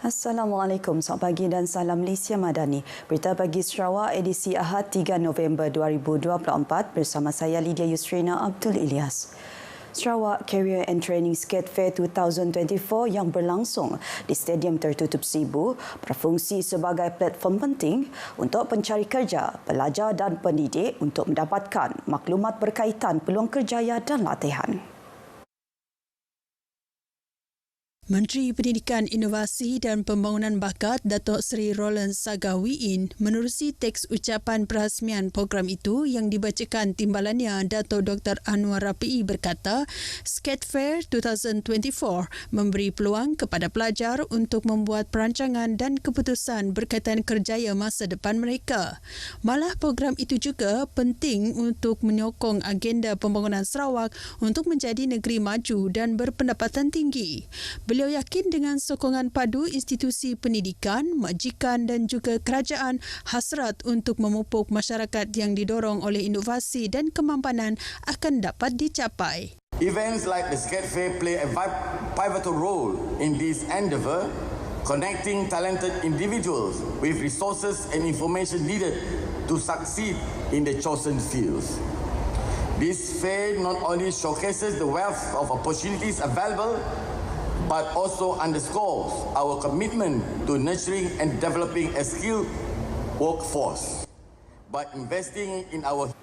Assalamualaikum, selamat pagi dan salam Malaysia Madani. Berita pagi Sarawak edisi Ahad 3 November 2024 bersama saya Lydia Yusrina Abdul Ilyas. Sarawak Career and Training Skate Fair 2024 yang berlangsung di Stadium Tertutup Sibu berfungsi sebagai platform penting untuk pencari kerja, pelajar dan pendidik untuk mendapatkan maklumat berkaitan peluang kerjaya dan latihan. Menteri Pendidikan, Inovasi dan Pembangunan Bakat Datuk Seri Roland Sagawiin menerusi teks ucapan perasmian program itu yang dibacakan timbalannya Datuk Dr. Anwar Rafi'i berkata, Skate Fair 2024 memberi peluang kepada pelajar untuk membuat perancangan dan keputusan berkaitan kerjaya masa depan mereka. Malah program itu juga penting untuk menyokong agenda pembangunan Sarawak untuk menjadi negeri maju dan berpendapatan tinggi. Beliau yakin dengan sokongan padu institusi pendidikan, majikan dan juga kerajaan, hasrat untuk memupuk masyarakat yang didorong oleh inovasi dan kemampanan akan dapat dicapai. Events like the Skate Fair play a pivotal role in this endeavour, connecting talented individuals with resources and information needed to succeed in the chosen fields. This fair not only showcases the wealth of opportunities available, but also underscores our commitment to nurturing and developing a skilled workforce by investing in our.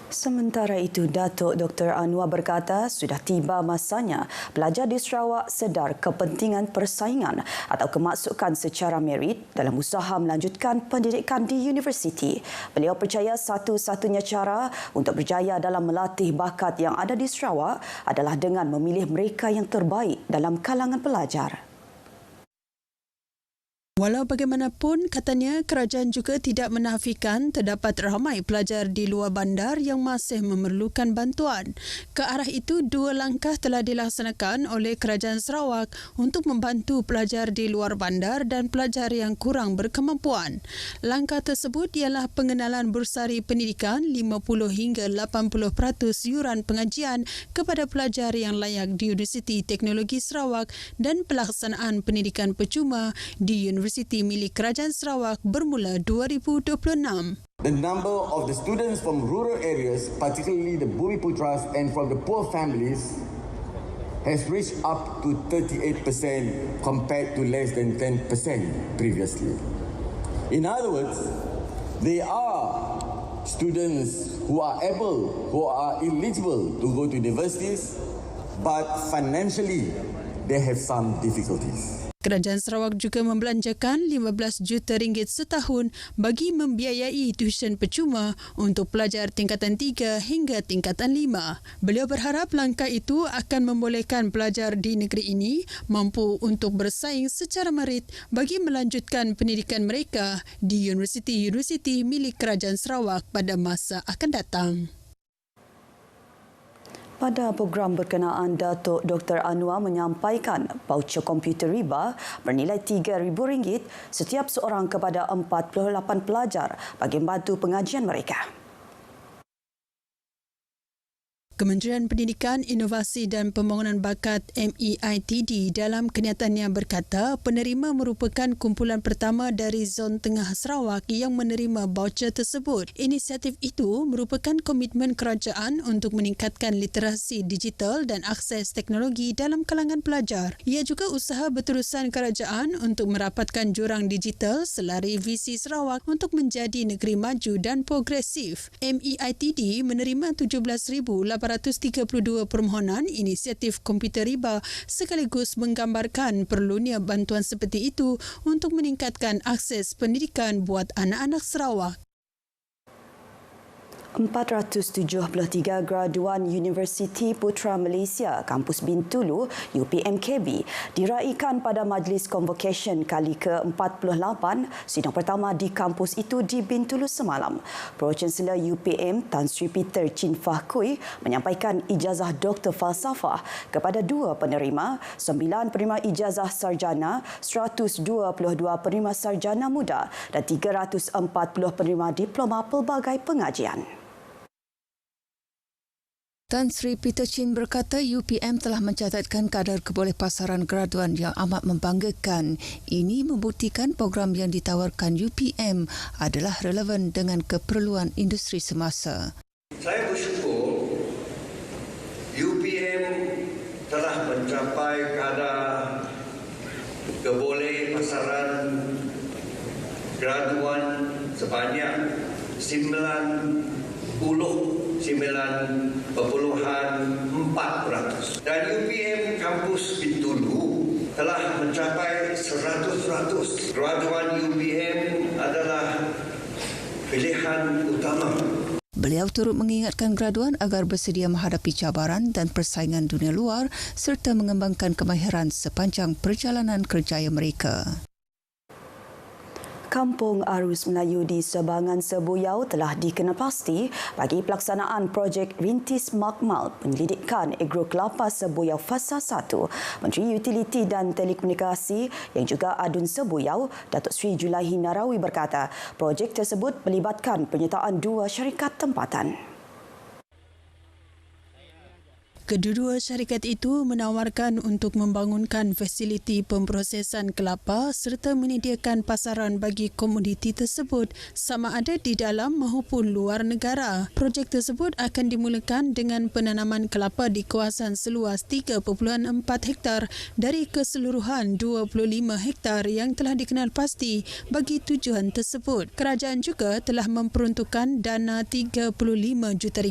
Sementara itu, Datuk Dr. Anwar berkata sudah tiba masanya pelajar di Sarawak sedar kepentingan persaingan atau kemasukan secara merit dalam usaha melanjutkan pendidikan di universiti. Beliau percaya satu-satunya cara untuk berjaya dalam melatih bakat yang ada di Sarawak adalah dengan memilih mereka yang terbaik dalam kalangan pelajar. Walau bagaimanapun, katanya kerajaan juga tidak menafikan terdapat ramai pelajar di luar bandar yang masih memerlukan bantuan. Ke arah itu, 2 langkah telah dilaksanakan oleh Kerajaan Sarawak untuk membantu pelajar di luar bandar dan pelajar yang kurang berkemampuan. Langkah tersebut ialah pengenalan bursari pendidikan 50 hingga 80% yuran pengajian kepada pelajar yang layak di Universiti Teknologi Sarawak dan pelaksanaan pendidikan percuma di Universiti milik Kerajaan Sarawak bermula 2026. The number of the students from rural areas, particularly the Bumiputras and from the poor families, has reached up to 38% compared to less than 10% previously. In other words, there are students who are eligible to go to universities, but financially they have some difficulties. Kerajaan Sarawak juga membelanjakan 15 juta ringgit setahun bagi membiayai tuition percuma untuk pelajar tingkatan 3 hingga tingkatan 5. Beliau berharap langkah itu akan membolehkan pelajar di negeri ini mampu untuk bersaing secara merit bagi melanjutkan pendidikan mereka di universiti-universiti milik Kerajaan Sarawak pada masa akan datang. Pada program berkenaan, Datuk Dr. Anwar menyampaikan voucher komputer riba bernilai RM3,000 setiap seorang kepada 48 pelajar bagi membantu pengajian mereka. Kementerian Pendidikan, Inovasi dan Pembangunan Bakat MEITD dalam kenyataannya berkata penerima merupakan kumpulan pertama dari Zon Tengah Sarawak yang menerima voucher tersebut. Inisiatif itu merupakan komitmen kerajaan untuk meningkatkan literasi digital dan akses teknologi dalam kalangan pelajar. Ia juga usaha berterusan kerajaan untuk merapatkan jurang digital selari visi Sarawak untuk menjadi negeri maju dan progresif. MEITD menerima 17,832 permohonan inisiatif komputer riba sekaligus menggambarkan perlunya bantuan seperti itu untuk meningkatkan akses pendidikan buat anak-anak Sarawak. 473 graduan Universiti Putra Malaysia Kampus Bintulu UPMKB diraikan pada Majlis Convocation kali ke-48 sidang pertama di kampus itu di Bintulu semalam. Pro-Chancellor UPM Tan Sri Peter Chin Fah Kui menyampaikan ijazah Doktor Falsafah kepada 2 penerima, 9 penerima ijazah sarjana, 122 penerima sarjana muda dan 340 penerima diploma pelbagai pengajian. Tan Sri Peter Chin berkata UPM telah mencatatkan kadar kebolehpasaran graduan yang amat membanggakan. Ini membuktikan program yang ditawarkan UPM adalah relevan dengan keperluan industri semasa. Saya bersyukur UPM telah mencapai kadar kebolehpasaran graduan sebanyak 99.4%. Dan UPM Kampus Bintulu telah mencapai 100%. Graduan UPM adalah pilihan utama. Beliau turut mengingatkan graduan agar bersedia menghadapi cabaran dan persaingan dunia luar serta mengembangkan kemahiran sepanjang perjalanan kerjaya mereka. Kampung Arus Melayu di Sebangan Sebuyau telah dikenalpasti bagi pelaksanaan projek Rintis Makmal Penyelidikan Agro Kelapa Sebuyau Fasa 1. Menteri Utiliti dan Telekomunikasi yang juga Adun Sebuyau, Datuk Seri Julaihi Narawi berkata, projek tersebut melibatkan penyertaan 2 syarikat tempatan. Kedua-dua syarikat itu menawarkan untuk membangunkan fasiliti pemprosesan kelapa serta menyediakan pasaran bagi komoditi tersebut sama ada di dalam maupun luar negara. Projek tersebut akan dimulakan dengan penanaman kelapa di kawasan seluas 3.4 hektar dari keseluruhan 25 hektar yang telah dikenal pasti bagi tujuan tersebut. Kerajaan juga telah memperuntukkan dana RM35 juta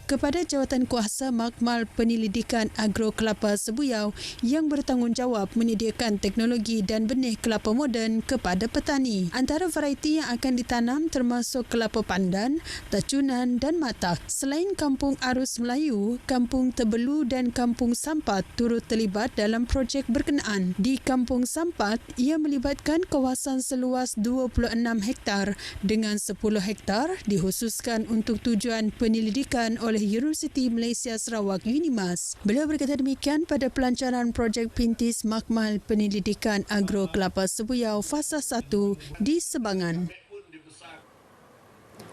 kepada Jawatan Kuasa Makmal Penyelidikan Agro Kelapa Sebuyau yang bertanggungjawab menyediakan teknologi dan benih kelapa moden kepada petani. Antara varieti yang akan ditanam termasuk kelapa pandan, tacunan dan matak. Selain Kampung Arus Melayu, Kampung Tebelu dan Kampung Sampat turut terlibat dalam projek berkenaan. Di Kampung Sampat, ia melibatkan kawasan seluas 26 hektar dengan 10 hektar dikhususkan untuk tujuan penyelidikan oleh Universiti Malaysia Sarawak Unimas. Beliau berkata demikian pada pelancaran projek Rintis Makmal Penyelidikan Agro Kelapa Sebuyau Fasa 1 di Sebangan.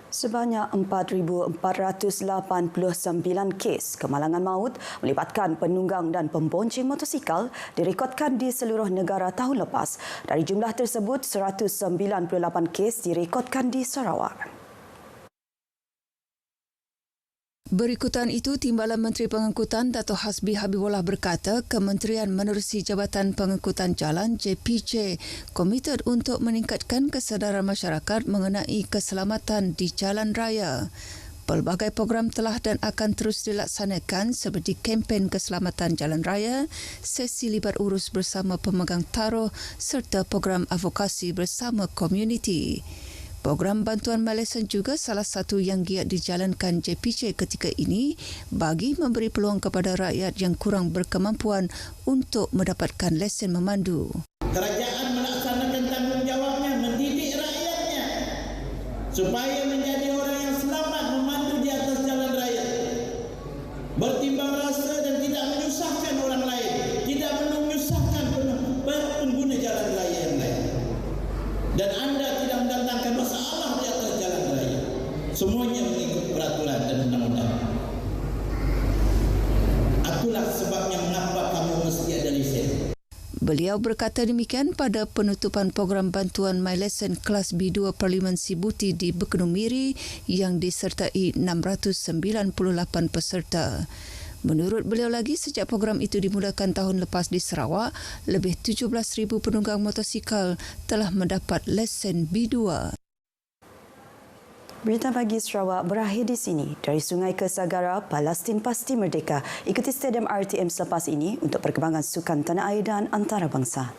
Sebanyak 4,489 kes kemalangan maut melibatkan penunggang dan pembonceng motosikal direkodkan di seluruh negara tahun lepas. Dari jumlah tersebut, 198 kes direkodkan di Sarawak. Berikutan itu, Timbalan Menteri Pengangkutan Dato' Hasbi Habibullah berkata Kementerian menerusi Jabatan Pengangkutan Jalan JPJ komited untuk meningkatkan kesedaran masyarakat mengenai keselamatan di jalan raya. Pelbagai program telah dan akan terus dilaksanakan seperti kempen keselamatan jalan raya, sesi libat urus bersama pemegang taruh serta program advokasi bersama komuniti. Program bantuan malesen juga salah satu yang giat dijalankan JPJ ketika ini bagi memberi peluang kepada rakyat yang kurang berkemampuan untuk mendapatkan lesen memandu. Kerajaan melaksanakan tanggungjawabnya mendidik rakyatnya supaya menjadi orang yang selamat memandu di atas jalan raya. Bertimbang rasa dan tidak menyusahkan orang lain, tidak menyusahkan pengguna jalan raya yang lain. Dan anda tidak mendatangkan masalah di atas jalan raya. Semuanya mengikut peraturan dan undang-undang. Itulah sebabnya mengapa kamu mesti ada lesen. Beliau berkata demikian pada penutupan program bantuan MyLesson kelas B2 Parlimen Sibuti di Bekenung Miri yang disertai 698 peserta. Menurut beliau lagi, sejak program itu dimulakan tahun lepas di Sarawak, lebih 17,000 penunggang motosikal telah mendapat lesen B2. Berita pagi Sarawak berakhir di sini. Dari Sungai ke Sagara, Palestin pasti merdeka. Ikuti Stadium RTM selepas ini untuk perkembangan sukan tanah air dan antarabangsa.